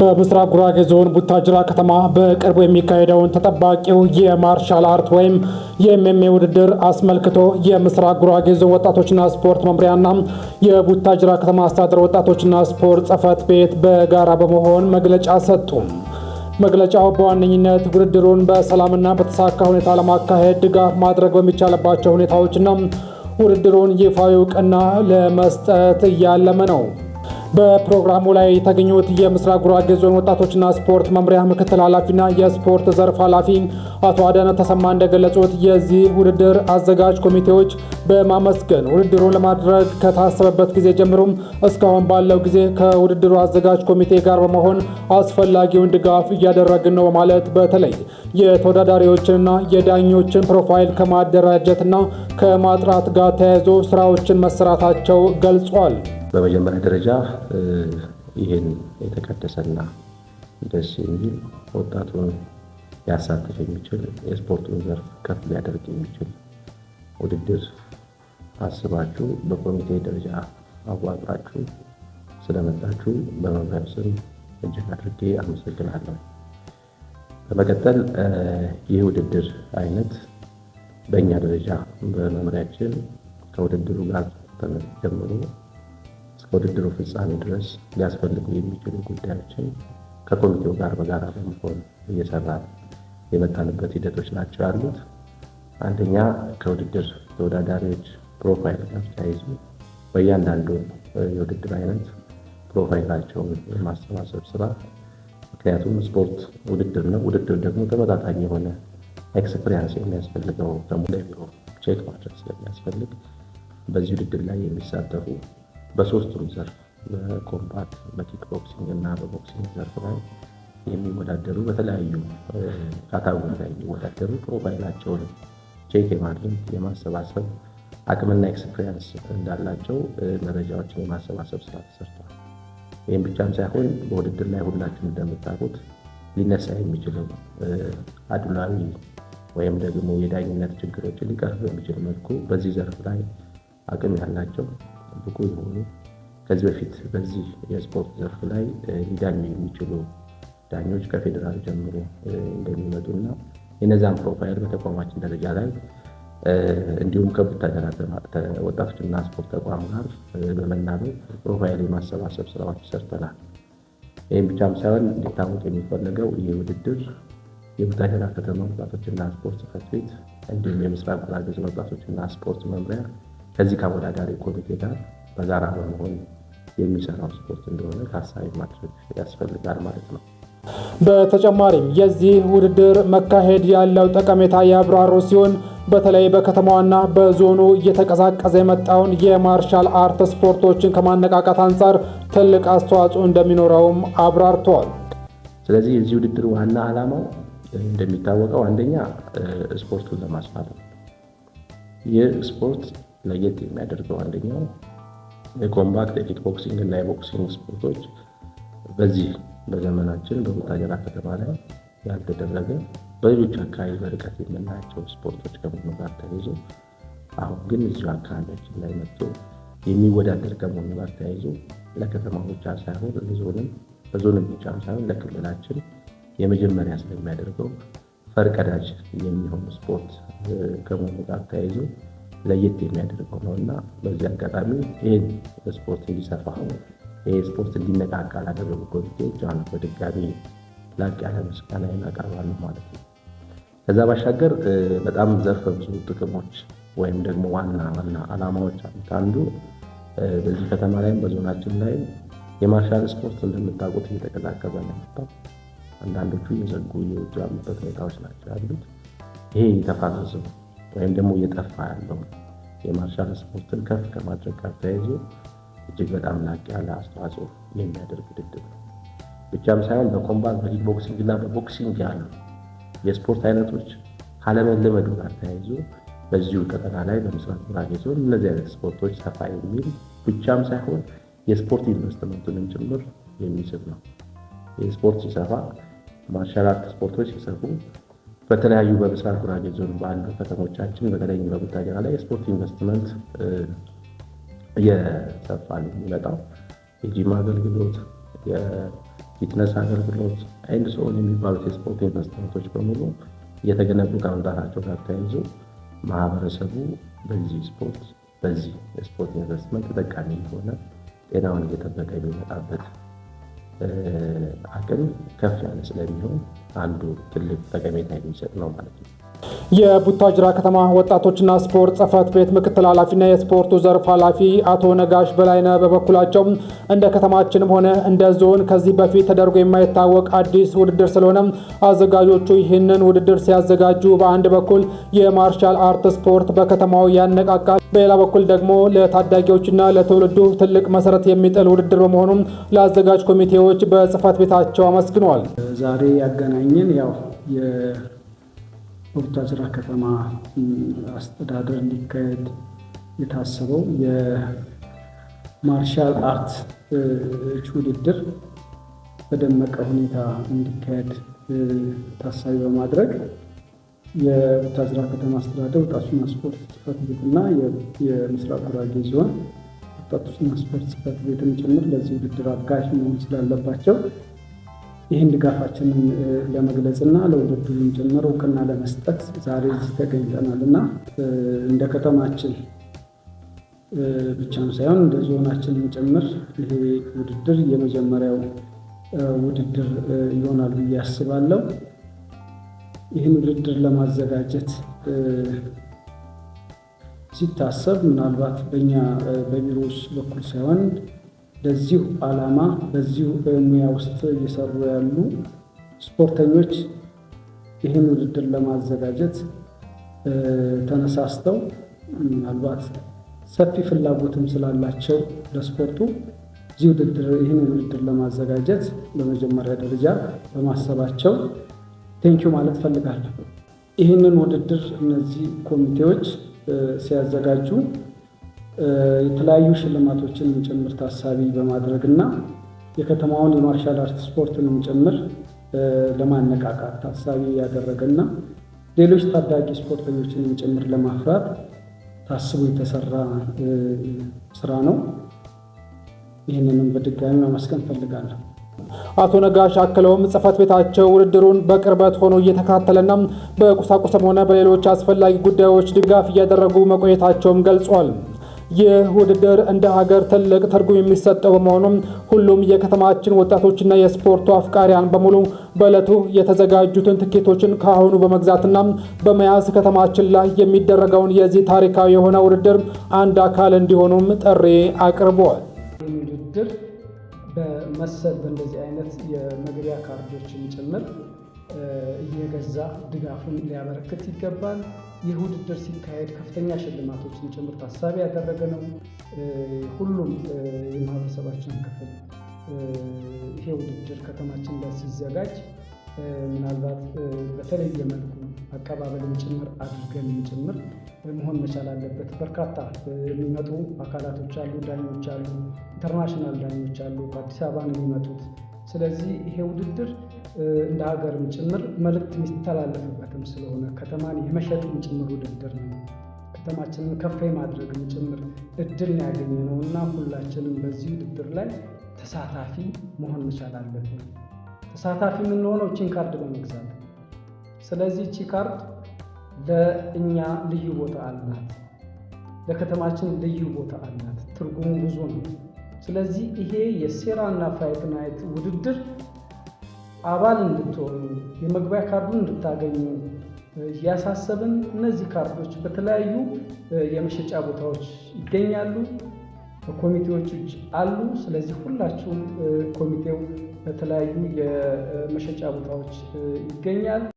በምስራቅ ጉራጌ ዞን ቡታጅራ ከተማ በቅርቡ የሚካሄደውን ተጠባቂው የማርሻል አርት ወይም የኤምኤምኤ ውድድር አስመልክቶ የምስራቅ ጉራጌ ዞን ወጣቶችና ስፖርት መምሪያና የቡታጅራ ከተማ አስተዳደር ወጣቶችና ስፖርት ጽሕፈት ቤት በጋራ በመሆን መግለጫ ሰጡ። መግለጫው በዋነኝነት ውድድሩን በሰላምና በተሳካ ሁኔታ ለማካሄድ ድጋፍ ማድረግ በሚቻልባቸው ሁኔታዎችና ውድድሩን ይፋዊ እውቅና ለመስጠት ያለመ ነው። በፕሮግራሙ ላይ የተገኙት የምስራቅ ጉራጌ ዞን ወጣቶችና ስፖርት መምሪያ ምክትል ኃላፊና የስፖርት ዘርፍ ኃላፊ አቶ አዳነ ተሰማ እንደገለጹት የዚህ ውድድር አዘጋጅ ኮሚቴዎች በማመስገን ውድድሩን ለማድረግ ከታሰበበት ጊዜ ጀምሮም እስካሁን ባለው ጊዜ ከውድድሩ አዘጋጅ ኮሚቴ ጋር በመሆን አስፈላጊውን ድጋፍ እያደረግን ነው በማለት በተለይ የተወዳዳሪዎችንና የዳኞችን ፕሮፋይል ከማደራጀትና ከማጥራት ጋር ተያይዞ ስራዎችን መሰራታቸው ገልጿል። በመጀመሪያ ደረጃ ይህን የተቀደሰና ደስ የሚል ወጣቱን ሊያሳትፍ የሚችል የስፖርቱን ዘርፍ ከፍ ሊያደርግ የሚችል ውድድር አስባችሁ በኮሚቴ ደረጃ አዋቅራችሁ ስለመጣችሁ በመምሪያው ስም እጅግ አድርጌ አመሰግናለሁ። በመቀጠል ይህ ውድድር አይነት በእኛ ደረጃ በመምሪያችን ከውድድሩ ጋር ጀምሮ ውድድሩ ፍጻሜ ድረስ ሊያስፈልጉ የሚችሉ ጉዳዮችን ከኮሚቴው ጋር በጋራ በመሆን እየሰራ የመጣንበት ሂደቶች ናቸው ያሉት። አንደኛ ከውድድር ተወዳዳሪዎች ፕሮፋይል ጋር ተያይዞ በእያንዳንዱ የውድድር አይነት ፕሮፋይላቸውን የማሰባሰብ ስራ፣ ምክንያቱም ስፖርት ውድድር ነው። ውድድር ደግሞ ተመጣጣኝ የሆነ ኤክስፒሪያንስ የሚያስፈልገው ከሙሌሮ ቼክ ማድረግ ስለሚያስፈልግ በዚህ ውድድር ላይ የሚሳተፉ በሶስቱም ዘርፍ በኮምባት በኪክ ቦክሲንግ እና በቦክሲንግ ዘርፍ ላይ የሚወዳደሩ በተለያዩ ካታጎሪ ላይ የሚወዳደሩ ፕሮፋይላቸውን ቼክ የማድረግ የማሰባሰብ አቅምና ኤክስፒሪያንስ እንዳላቸው መረጃዎችን የማሰባሰብ ስራ ተሰርቷል። ይህም ብቻም ሳይሆን በውድድር ላይ ሁላችን እንደምታውቁት ሊነሳ የሚችለው አድሏዊ ወይም ደግሞ የዳኝነት ችግሮችን ሊቀርብ በሚችል መልኩ በዚህ ዘርፍ ላይ አቅም ያላቸው ብቁ የሆኑ ከዚህ በፊት በዚህ የስፖርት ዘርፍ ላይ ሊዳኙ የሚችሉ ዳኞች ከፌዴራል ጀምሮ እንደሚመጡና የነዛን ፕሮፋይል በተቋማችን ደረጃ ላይ እንዲሁም ከቡታጅራ ወጣቶችና ስፖርት ተቋም ጋር በመናበብ ፕሮፋይል የማሰባሰብ ስራዎች ሰርተናል። ይህም ብቻም ሳይሆን እንዲታወቅ የሚፈለገው ይህ ውድድር የቡታጅራ ከተማ ወጣቶችና ስፖርት ጽሕፈት ቤት እንዲሁም የምስራቅ ጉራጌ ዞን ወጣቶችና ስፖርት መምሪያ ከዚህ ከአወዳዳሪ ኮሚቴ ጋር በጋራ በመሆን የሚሰራው ስፖርት እንደሆነ ታሳቢ ማድረግ ያስፈልጋል ማለት ነው። በተጨማሪም የዚህ ውድድር መካሄድ ያለው ጠቀሜታ ያብራሩ ሲሆን በተለይ በከተማዋና በዞኑ እየተቀዛቀዘ የመጣውን የማርሻል አርት ስፖርቶችን ከማነቃቃት አንጻር ትልቅ አስተዋጽኦ እንደሚኖረውም አብራርተዋል። ስለዚህ የዚህ ውድድር ዋና ዓላማው እንደሚታወቀው አንደኛ ስፖርቱን ለማስፋት ነው። ይህ ስፖርት ለየት የሚያደርገው አንደኛው የኮምባክት የኪክ ቦክሲንግ እና የቦክሲንግ ስፖርቶች በዚህ በዘመናችን በቡታጅራ ከተማ ላይ ያልተደረገ በሌሎች አካባቢ በርቀት የምናያቸው ስፖርቶች ከመሆኑ ጋር ተያይዞ አሁን ግን እዚሁ አካባቢያችን ላይ መጥቶ የሚወዳደር ከመሆኑ ጋር ተያይዞ ለከተማ ብቻ ሳይሆን በዞንም ብቻም ሳይሆን ለክልላችን የመጀመሪያ ስለሚያደርገው ፈርቀዳጅ የሚሆን ስፖርት ከመሆኑ ጋር ተያይዞ ለየት የሚያደርገው ነው እና በዚህ አጋጣሚ ይህን ስፖርት እንዲሰፋ ይህ ስፖርት እንዲነቃቃ ላደረጉ ኮሚቴዎች አሁን በድጋሚ ላቅ ያለ ምስጋና አቀርባለሁ ማለት ነው። ከዛ ባሻገር በጣም ዘርፈ ብዙ ጥቅሞች ወይም ደግሞ ዋና ዓላማዎች አሉት። አንዱ በዚህ ከተማ ላይም በዞናችን ላይ የማርሻል ስፖርት እንደምታውቁት እየተቀዛቀዘ ነው የመጣው። አንዳንዶቹ እየዘጉ እየወጡ ያሉበት ሁኔታዎች ናቸው ያሉት። ይሄ የተፋዘዘ ወይም ደግሞ እየጠፋ ያለው የማርሻል ስፖርትን ከፍ ከማድረግ ጋር ተያይዞ እጅግ በጣም ላቅ ያለ አስተዋጽኦ የሚያደርግ ውድድር ነው። ብቻም ሳይሆን በኮምባት በኪክ ቦክሲንግ እና በቦክሲንግ ያሉ የስፖርት አይነቶች ካለመለመዱ ጋር ተያይዞ በዚሁ ቀጠና ላይ በምስራቅ ጉራጌ ዞን እነዚህ አይነት ስፖርቶች ሰፋ የሚል ብቻም ሳይሆን የስፖርት ኢንቨስትመንቱንም ጭምር የሚስብ ነው። የስፖርት ሲሰፋ ማርሻል አርት ስፖርቶች ሲሰፉ በተለያዩ በምስራቅ ጉራጌ ዞን ባሉ ከተሞቻችን በተለይ በቡታጅራ ላይ የስፖርት ኢንቨስትመንት እየሰፋ ነው የሚመጣው። የጂም አገልግሎት፣ ፊትነስ አገልግሎት፣ አይንድ ሶን የሚባሉት የስፖርት ኢንቨስትመንቶች በሙሉ እየተገነቡ ከመምጣታቸው ጋር ተያይዞ ማህበረሰቡ በዚህ የስፖርት ኢንቨስትመንት ተጠቃሚ የሆነ ጤናውን እየጠበቀ የሚመጣበት አቅም ከፍ ያለ ስለሚሆን አንዱ ትልቅ ጠቀሜታ የሚሰጥ ነው ማለት ነው። የቡታጅራ ከተማ ወጣቶችና ስፖርት ጽሕፈት ቤት ምክትል ኃላፊና የስፖርቱ ዘርፍ ኃላፊ አቶ ነጋሽ በላይነህ በበኩላቸው እንደ ከተማችንም ሆነ እንደ ዞን ከዚህ በፊት ተደርጎ የማይታወቅ አዲስ ውድድር ስለሆነ አዘጋጆቹ ይህንን ውድድር ሲያዘጋጁ በአንድ በኩል የማርሻል አርት ስፖርት በከተማው ያነቃቃል፣ በሌላ በኩል ደግሞ ለታዳጊዎችና ለትውልዱ ትልቅ መሰረት የሚጥል ውድድር በመሆኑም ለአዘጋጅ ኮሚቴዎች በጽሕፈት ቤታቸው አመስግነዋል። ዛሬ ያገናኘን በቡታጅራ ከተማ አስተዳደር እንዲካሄድ የታሰበው የማርሻል አርት ውድድር በደመቀ ሁኔታ እንዲካሄድ ታሳቢ በማድረግ የቡታጅራ ከተማ አስተዳደር ወጣቶችና ስፖርት ጽሕፈት ቤትና የምስራቅ ጉራጌ ዞን ወጣቶችና ስፖርት ጽሕፈት ቤትን ጭምር ለዚህ ውድድር አጋዥ መሆን ስላለባቸው ይህን ድጋፋችንን ለመግለጽና ለውድድሩን ጭምር እውቅና ለመስጠት ዛሬ እዚህ ተገኝተናል እና እንደ ከተማችን ብቻም ሳይሆን እንደ ዞናችንን ጭምር ይሄ ውድድር የመጀመሪያው ውድድር ይሆናል ብዬ አስባለሁ። ይህን ውድድር ለማዘጋጀት ሲታሰብ ምናልባት በእኛ በቢሮዎች በኩል ሳይሆን ለዚሁ ዓላማ በዚሁ ሙያ ውስጥ እየሰሩ ያሉ ስፖርተኞች ይህን ውድድር ለማዘጋጀት ተነሳስተው ምናልባት ሰፊ ፍላጎትም ስላላቸው ለስፖርቱ ይህን ውድድር ለማዘጋጀት በመጀመሪያ ደረጃ በማሰባቸው ቴንኪው ማለት ፈልጋለሁ። ይህንን ውድድር እነዚህ ኮሚቴዎች ሲያዘጋጁ የተለያዩ ሽልማቶችንም ጭምር ታሳቢ በማድረግና የከተማውን የማርሻል አርት ስፖርትንም ጭምር ለማነቃቃት ታሳቢ ያደረገና ሌሎች ታዳጊ ስፖርተኞችንም ጭምር ለማፍራት ታስቦ የተሰራ ስራ ነው። ይህንንም በድጋሚ ማመስገን ፈልጋለሁ። አቶ ነጋሽ አክለውም ጽሕፈት ቤታቸው ውድድሩን በቅርበት ሆኖ እየተከታተለና በቁሳቁስም ሆነ በሌሎች አስፈላጊ ጉዳዮች ድጋፍ እያደረጉ መቆየታቸውም ገልጿል። ይህ ውድድር እንደ ሀገር ትልቅ ትርጉም የሚሰጠው በመሆኑም ሁሉም የከተማችን ወጣቶችና የስፖርቱ አፍቃሪያን በሙሉ በዕለቱ የተዘጋጁትን ትኬቶችን ከአሁኑ በመግዛትና በመያዝ ከተማችን ላይ የሚደረገውን የዚህ ታሪካዊ የሆነ ውድድር አንድ አካል እንዲሆኑም ጥሪ አቅርበዋል። ውድድር በመሰል በእንደዚህ አይነት የመግቢያ ካርዶችን ጭምር እየገዛ ድጋፉን ሊያበረክት ይገባል። ይህ ውድድር ሲካሄድ ከፍተኛ ሽልማቶችን ጭምር ታሳቢ ያደረገ ነው። ሁሉም የማህበረሰባችን ክፍል ይሄ ውድድር ከተማችን ላይ ሲዘጋጅ ምናልባት በተለየ መልኩ አቀባበልን ጭምር አድርገን ጭምር መሆን መቻል አለበት። በርካታ የሚመጡ አካላቶች አሉ፣ ዳኞች አሉ፣ ኢንተርናሽናል ዳኞች አሉ፣ ከአዲስ አበባ ነው የሚመጡት። ስለዚህ ይሄ ውድድር እንደ ሀገርም ጭምር መልእክት የሚስተላለፍበትም ስለሆነ ከተማን የመሸጥም ጭምር ውድድር ነው። ከተማችንን ከፍ ማድረግም ጭምር እድል ያገኘ ነው እና ሁላችንም በዚህ ውድድር ላይ ተሳታፊ መሆን መቻል አለብን። ተሳታፊ የምንሆነው ቺን ካርድ በመግዛት። ስለዚህ ቺ ካርድ ለእኛ ልዩ ቦታ አላት፣ ለከተማችን ልዩ ቦታ አላት። ትርጉሙ ብዙ ነው። ስለዚህ ይሄ የሴራና ፋይት ናይት ውድድር አባል እንድትሆኑ የመግቢያ ካርዱን እንድታገኙ እያሳሰብን እነዚህ ካርዶች በተለያዩ የመሸጫ ቦታዎች ይገኛሉ፣ በኮሚቴዎች አሉ። ስለዚህ ሁላችሁም ኮሚቴው በተለያዩ የመሸጫ ቦታዎች ይገኛል።